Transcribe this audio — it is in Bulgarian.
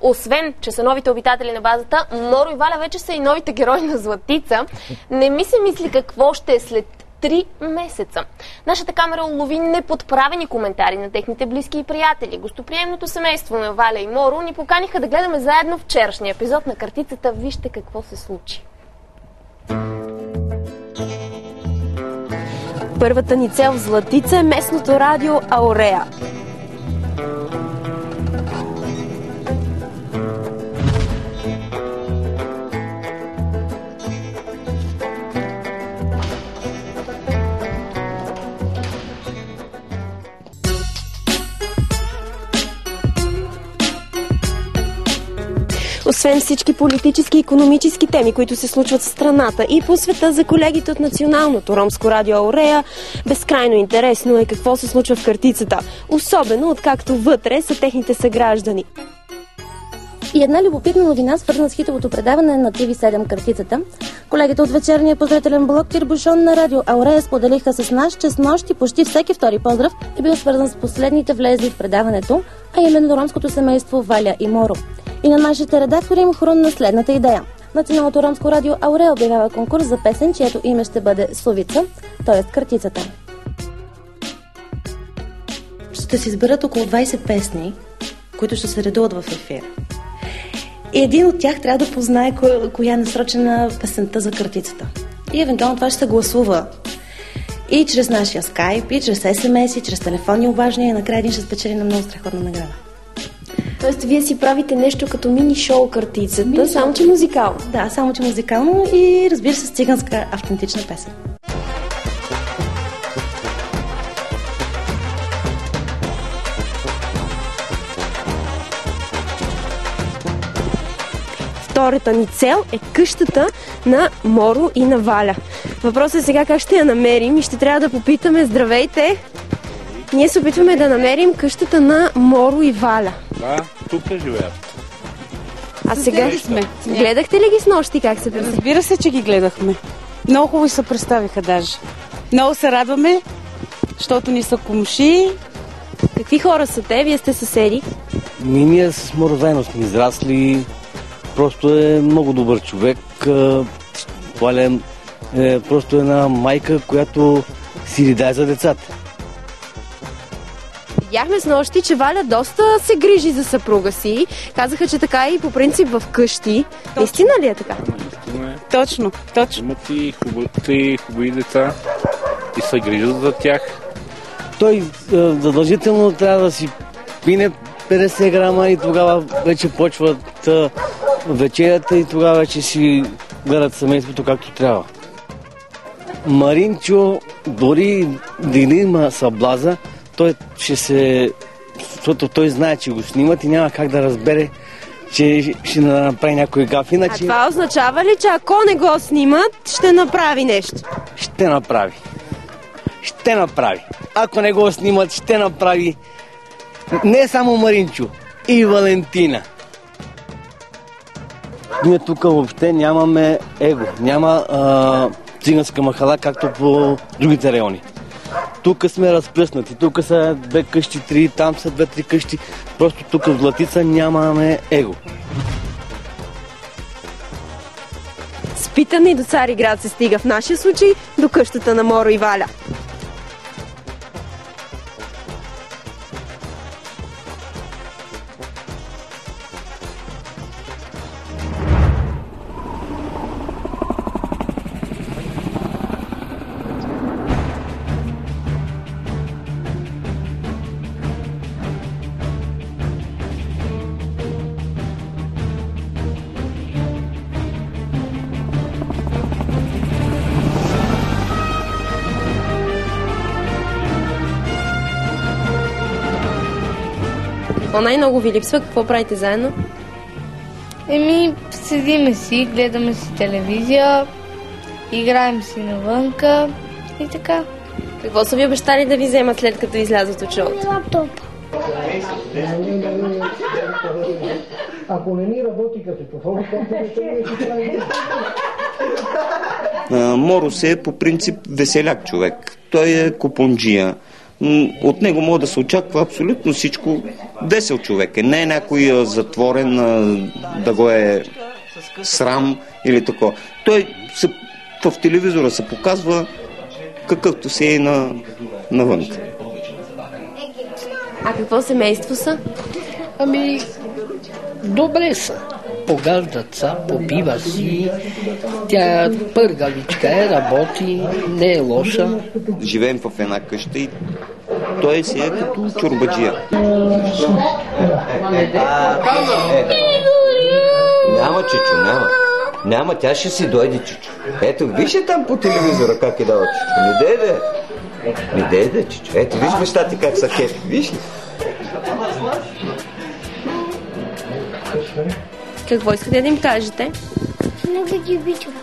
Освен, че са новите обитатели на базата, Моро и Валя вече са и новите герои на Златица. Не ми се мисли какво ще е след 3 месеца. Нашата камера улови неподправени коментари на техните близки и приятели. Гостоприемното семейство на Валя и Моро ни поканиха да гледаме заедно вчерашния епизод на картицата. Вижте какво се случи. Първата ни цел в Златица е местното радио Ауреа. Освен всички политически и икономически теми, които се случват в страната и по света, за колегите от Националното ромско радио Ауреа, безкрайно интересно е какво се случва в картицата, особено откакто вътре са техните съграждани. И една любопитна новина, свързана с хитовото предаване на TV7 картицата. Колегите от вечерния поздравителен блок Тирбушон на радио Ауреа споделиха с нас, че с нощи почти всеки втори поздрав е бил свързан с последните влезли в предаването, а именно ромското семейство Валя и Моро. И на нашите редактори им хрумна следната идея. Националното ромско радио Ауреа обявява конкурс за песен, чието име ще бъде Совица, т.е. картицата. Ще се изберат около 20 песни, които ще се редуват в ефир. И един от тях трябва да познае коя е насрочена песента за картицата. И евентуално това ще се гласува и чрез нашия скайп, и чрез SMS, и чрез телефонни обаждания, и накрая един ще спечели на много страхотна награда. Тоест, вие си правите нещо като мини-шоу картицата, само че музикално. Да, само че музикално и разбира се с циганска автентична песен. Втората ни цел е къщата на Моро и на Валя. Въпросът е сега как ще я намерим и ще трябва да попитаме. Здравейте! Ние се опитваме да намерим къщата на Моро и Валя. Да, тук живеят. А сега гледахте ли ги с нощи как се представят? Разбира се, че ги гледахме. Много хубаво се представиха даже. Много се радваме, защото ни са комши. Какви хора са те? Вие сте съседи? Ние с Моро заедно сме израсли. Просто е много добър човек. Валя е просто една майка, която си ридае за децата. Видяхме с нощи, че Валя доста се грижи за съпруга си. Казаха, че така и по принцип в къщи. Истина ли е така? Истина е. Точно. Имат и хубави деца и се грижат за тях. Той задължително трябва да си пине 50 грама и тогава вече почват вечерята и тогава вече си гледат семейството както трябва. Маринчо, дори да има съблаза, той ще се... Защото той знае, че го снимат и няма как да разбере, че ще направи някой гаф. Иначе... А това означава ли, че ако не го снимат, ще направи нещо? Ще направи. Ако не го снимат, ще направи не само Маринчо, и Валентина. Ние тук въобще нямаме его. Няма циганска махала, както по другите райони. Тук сме разпръснати. Тук са 2 къщи, 3, там са 2-3 къщи. Просто тук в Златица нямаме его. С питане и до Цариград се стига в нашия случай до къщата на Моро и Валя. Какво най-много ви липсва? Какво правите заедно? Седиме си, гледаме си телевизия, играем си навънка и така. Какво са ви обещали да ви вземат след като излязат от шоуто? Лаптоп. Ако не ни работи като шофьор, Моро е по принцип веселяк човек. Той е купонджия. от него може да се очаква абсолютно всичко. Весел човек е. Не е някой затворен, да го е срам или такова. Той в телевизора се показва какъвто си е навън. А какво семейство са? Ами, добре са. Погаждат са, попива си. Тя пъргаличка е, работи, не е лоша. Живеем в една къща и той си е като чорбаджия. Няма, Чичо, няма. Няма, тя ще си дойде, Чичо. Ето, вижте там по телевизора как е дава Чичо. Не дейде, Чичо. Ето, виж нещата как са кефи. Виж ли? Какво искате да им кажете? Много ги обичам.